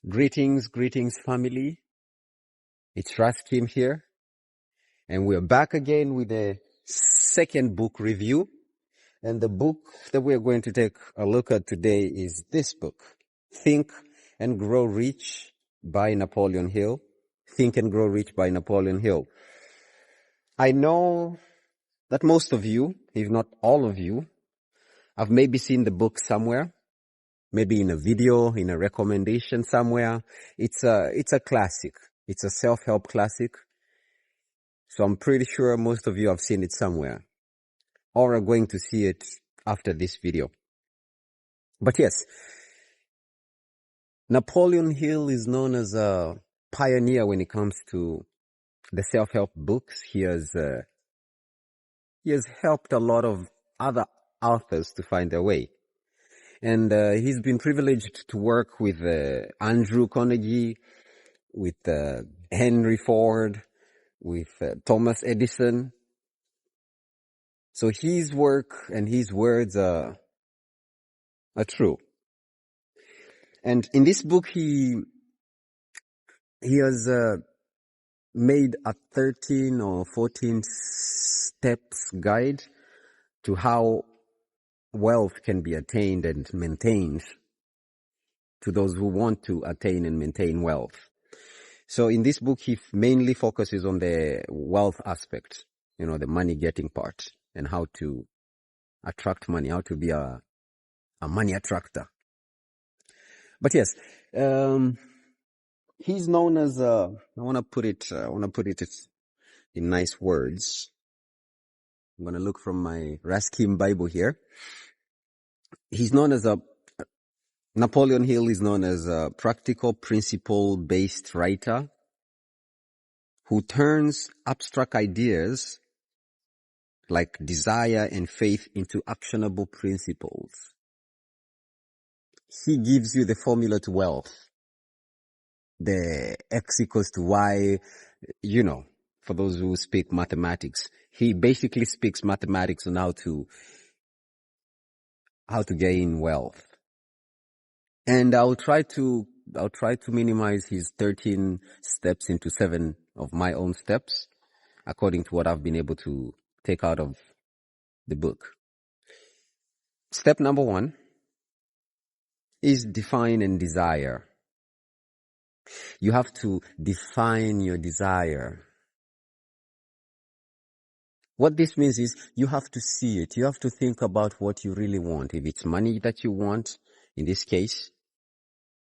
Greetings, family. It's Raskim here, and we're back again with a second book review. And the book that we're going to take a look at today is this book, Think and Grow Rich by Napoleon Hill. Think and Grow Rich by Napoleon Hill. I know that most of you, if not all of you, have maybe seen the book somewhere. Maybe in a video, in a recommendation somewhere. It's a classic. It's a self-help classic. So I'm pretty sure most of you have seen it somewhere or are going to see it after this video. But yes, Napoleon Hill is known as a pioneer when it comes to the self-help books. He has helped a lot of other authors to find their way. And he's been privileged to work with Andrew Carnegie, with Henry Ford, with Thomas Edison. So his work and his words are true. And in this book, he has made a 13 or 14 steps guide to how wealth can be attained and maintained to those who want to attain and maintain wealth. So in this book, he mainly focuses on the wealth aspect, the money getting part and how to attract money, how to be a money attractor. But yes, he's known as I want to put it in nice words. I'm going to look from my Raskim Bible here. Napoleon Hill is known as a practical principle-based writer who turns abstract ideas like desire and faith into actionable principles. He gives you the formula to wealth, the X equals to Y, for those who speak mathematics. He basically speaks mathematics on how to gain wealth. And I'll try to minimize his 13 steps into 7 of my own steps, according to what I've been able to take out of the book. Step number 1 is define and desire. You have to define your desire. What this means is you have to see it. You have to think about what you really want. If it's money that you want, in this case,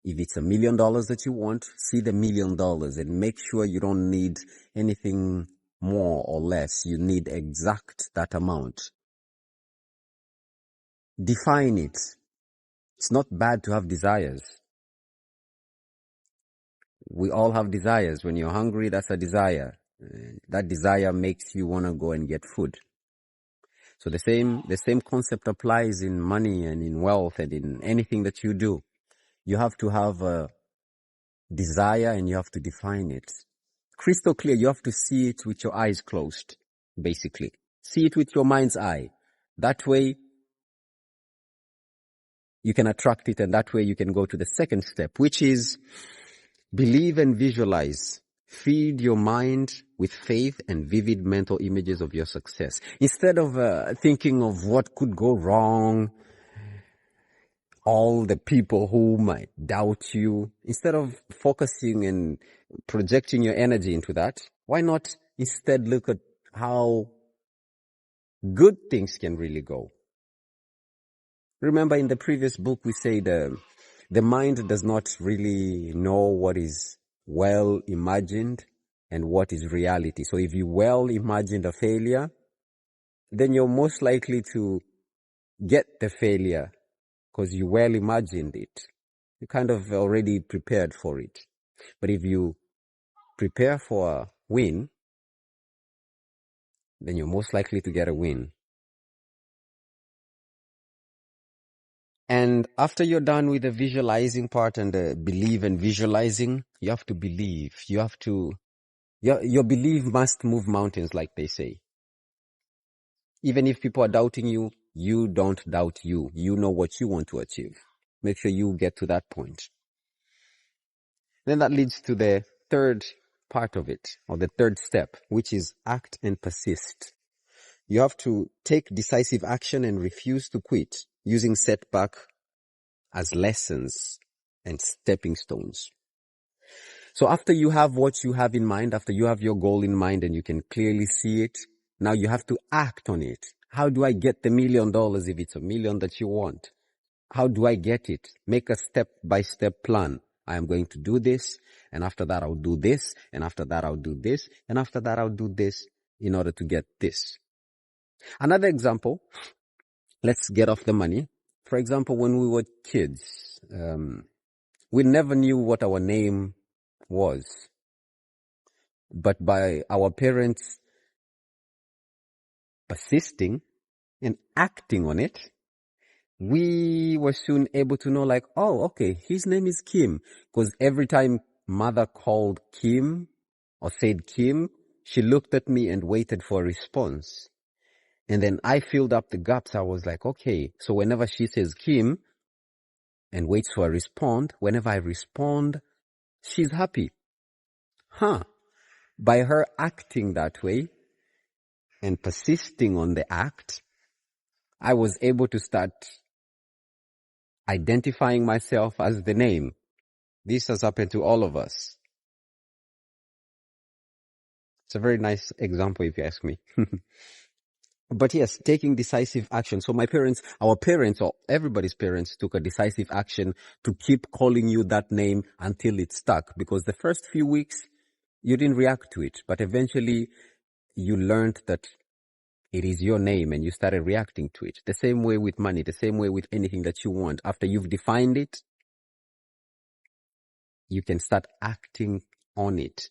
if it's $1 million that you want, see the $1 million and make sure you don't need anything more or less. You need exact that amount. Define it. It's not bad to have desires. We all have desires. When you're hungry, that's a desire. That desire makes you want to go and get food. So the same concept applies in money and in wealth and in anything that you do. You have to have a desire and you have to define it. Crystal clear, you have to see it with your eyes closed, basically. See it with your mind's eye. That way, you can attract it, and that way you can go to the second step, which is believe and visualize. Feed your mind with faith and vivid mental images of your success. Instead of thinking of what could go wrong, all the people who might doubt you, instead of focusing and projecting your energy into that, why not instead look at how good things can really go? Remember in the previous book we said the mind does not really know what is well imagined and what is reality. So if you well imagined a failure, then you're most likely to get the failure because you well imagined it. You kind of already prepared for it. But if you prepare for a win, then you're most likely to get a win. And after you're done with the visualizing part and the believe and visualizing, you have to believe. Your belief must move mountains, like they say. Even if people are doubting you, you don't doubt you. You know what you want to achieve. Make sure you get to that point. Then that leads to the third part of it, or the third step, which is act and persist. You have to take decisive action and refuse to quit, using setback as lessons and stepping stones. So after you have what you have in mind, after you have your goal in mind and you can clearly see it, now you have to act on it. How do I get the $1 million if it's $1 million that you want? How do I get it? Make a step-by-step plan. I am going to do this, and after that I'll do this, and after that I'll do this, and after that I'll do this in order to get this. Another example, let's get off the money. For example, when we were kids, we never knew what our name was. But by our parents persisting and acting on it, we were soon able to know, like, oh, okay, his name is Kim. Because every time mother called Kim or said Kim, she looked at me and waited for a response. And then I filled up the gaps. I was like, okay, so whenever she says Kim and waits for a response, whenever I respond, she's happy. By her acting that way and persisting on the act, I was able to start identifying myself as the name. This has happened to all of us. It's a very nice example if you ask me. But yes, taking decisive action. So our parents, or everybody's parents, took a decisive action to keep calling you that name until it stuck. Because the first few weeks, you didn't react to it. But eventually, you learned that it is your name and you started reacting to it. The same way with money, the same way with anything that you want. After you've defined it, you can start acting on it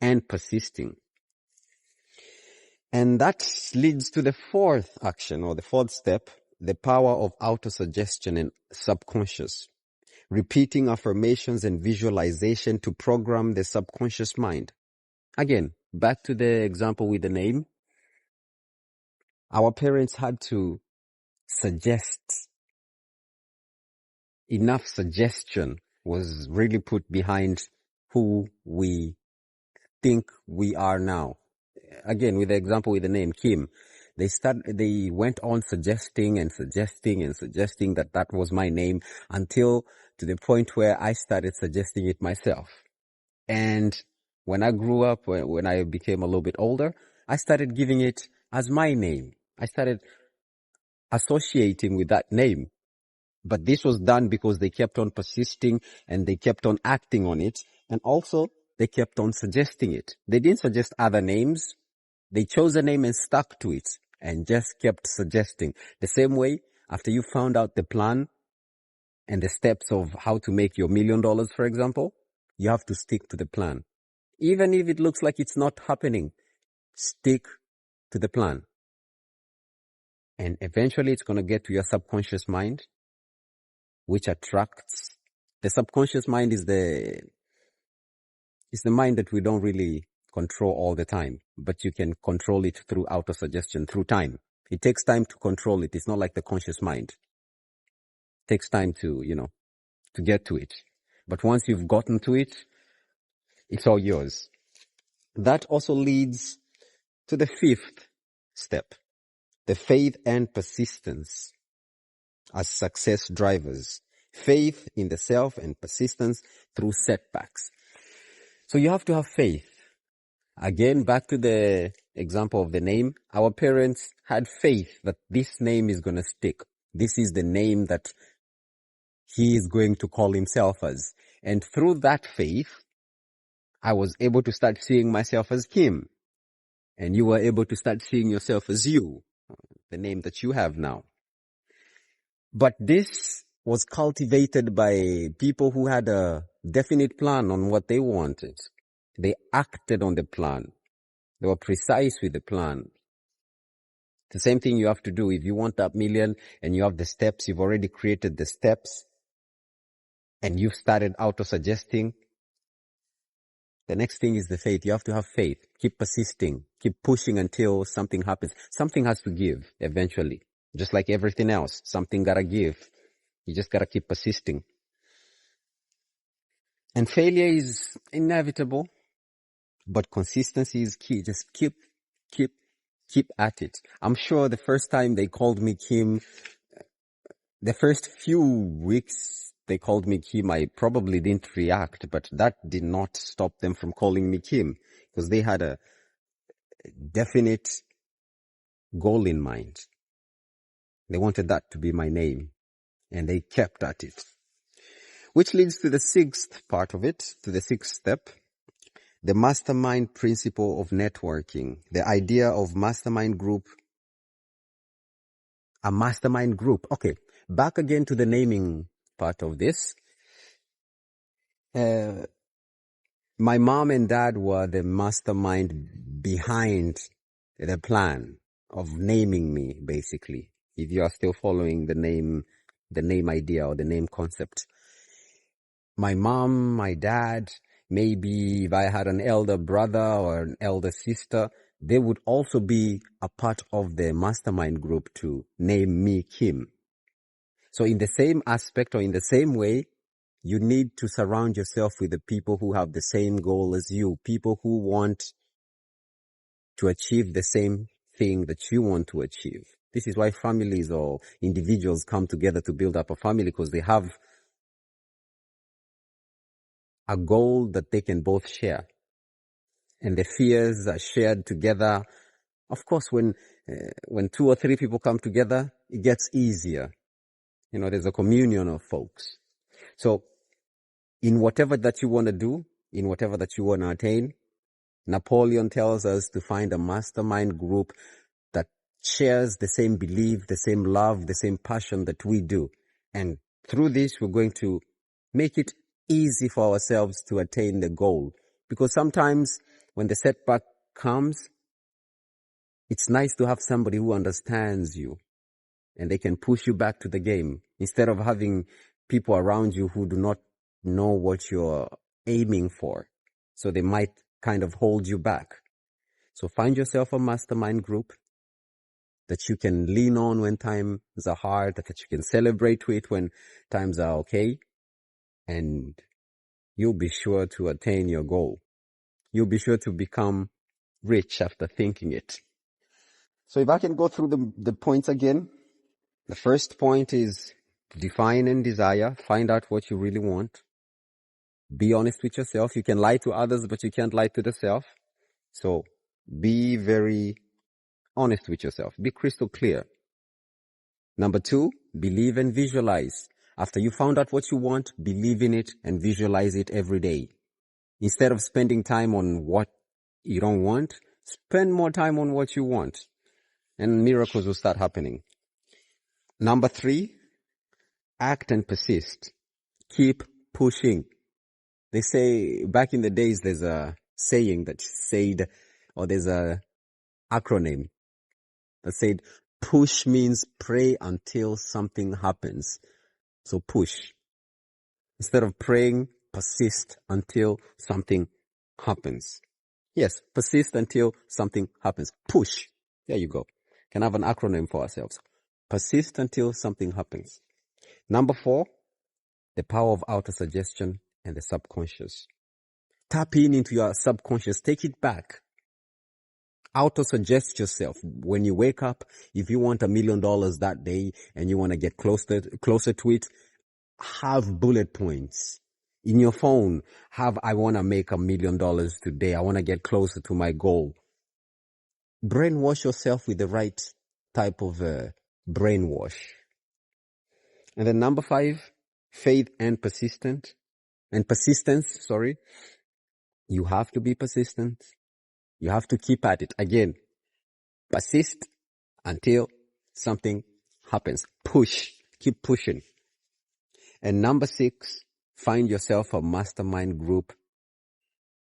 and persisting. And that leads to the fourth action, or the fourth step, the power of autosuggestion and subconscious. Repeating affirmations and visualization to program the subconscious mind. Again, back to the example with the name. Our parents had to suggest. Enough suggestion was really put behind who we think we are now. Again, with the example with the name Kim, they went on suggesting that was my name, until to the point where I started suggesting it myself. And when I grew up, when I became a little bit older, I started giving it as my name. I started associating with that name. But this was done because they kept on persisting and they kept on acting on it. And also, they kept on suggesting it. They didn't suggest other names. They chose a name and stuck to it and just kept suggesting. The same way, after you found out the plan and the steps of how to make your $1 million, for example, you have to stick to the plan. Even if it looks like it's not happening, stick to the plan. And eventually, it's going to get to your subconscious mind, which attracts. The subconscious mind is the mind that we don't really control all the time, but you can control it through autosuggestion, through time. It takes time to control it. It's not like the conscious mind. It takes time to get to it. But once you've gotten to it, it's all yours. That also leads to the fifth step, the faith and persistence as success drivers. Faith in the self and persistence through setbacks. So you have to have faith. Again, back to the example of the name. Our parents had faith that this name is going to stick. This is the name that he is going to call himself as. And through that faith, I was able to start seeing myself as Kim. And you were able to start seeing yourself as you, the name that you have now. But this was cultivated by people who had a definite plan on what they wanted. They acted on the plan. They were precise with the plan. The same thing you have to do. If you want that million and you have the steps, you've already created the steps and you've started auto-suggesting. The next thing is the faith. You have to have faith. Keep persisting. Keep pushing until something happens. Something has to give eventually. Just like everything else, something gotta give. You just gotta keep persisting. And failure is inevitable, but consistency is key. Just keep at it. I'm sure the first time they called me Kim, the first few weeks they called me Kim, I probably didn't react, but that did not stop them from calling me Kim, because they had a definite goal in mind. They wanted that to be my name, and they kept at it. Which leads to the sixth part of it, to the sixth step, the mastermind principle of networking. The idea of mastermind group. A mastermind group. Okay, back again to the naming part of this. My mom and dad were the mastermind behind the plan of naming me, basically. If you are still following the name idea or the name concept. My mom, my dad, maybe if I had an elder brother or an elder sister, they would also be a part of the mastermind group to name me Kim. So in the same aspect or in the same way, you need to surround yourself with the people who have the same goal as you, people who want to achieve the same thing that you want to achieve. This is why families or individuals come together to build up a family, because they have a goal that they can both share. And the fears are shared together. Of course, when 2 or 3 people come together, it gets easier. You know, there's a communion of folks. So in whatever that you want to do, in whatever that you want to attain, Napoleon tells us to find a mastermind group that shares the same belief, the same love, the same passion that we do. And through this, we're going to make it easy for ourselves to attain the goal. Because sometimes when the setback comes, it's nice to have somebody who understands you and they can push you back to the game, instead of having people around you who do not know what you're aiming for. So they might kind of hold you back. So find yourself a mastermind group that you can lean on when times are hard, that you can celebrate with when times are okay, and you'll be sure to attain your goal. You'll be sure to become rich after thinking it. So if I can go through the points again. The first point is define and desire. Find out what you really want. Be honest with yourself. You can lie to others, but you can't lie to the self. So be very honest with yourself. Be crystal clear. Number 2, believe and visualize. After you found out what you want, believe in it and visualize it every day. Instead of spending time on what you don't want, spend more time on what you want, and miracles will start happening. Number 3, act and persist. Keep pushing. They say, back in the days, there's a saying that said, or there's a acronym that said, push means pray until something happens. So push. Instead of praying, persist until something happens. Yes, persist until something happens. Push. There you go. Can have an acronym for ourselves. Persist until something happens. Number 4, the power of auto-suggestion and the subconscious. Tap into your subconscious. Take it back. Auto-suggest yourself. When you wake up, if you want $1 million that day and you want to get closer to it, have bullet points. In your phone, I want to make $1 million today. I want to get closer to my goal. Brainwash yourself with the right type of brainwash. And then number 5, faith and persistence. You have to be persistent. You have to keep at it. Again, persist until something happens. Push. Keep pushing. And number 6, find yourself a mastermind group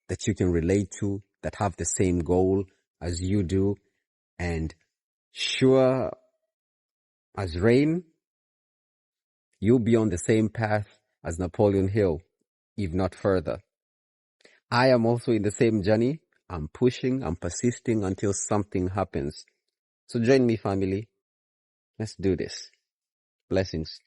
that you can relate to, that have the same goal as you do. And sure as rain, you'll be on the same path as Napoleon Hill, if not further. I am also in the same journey. I'm pushing, I'm persisting until something happens. So join me, family. Let's do this. Blessings.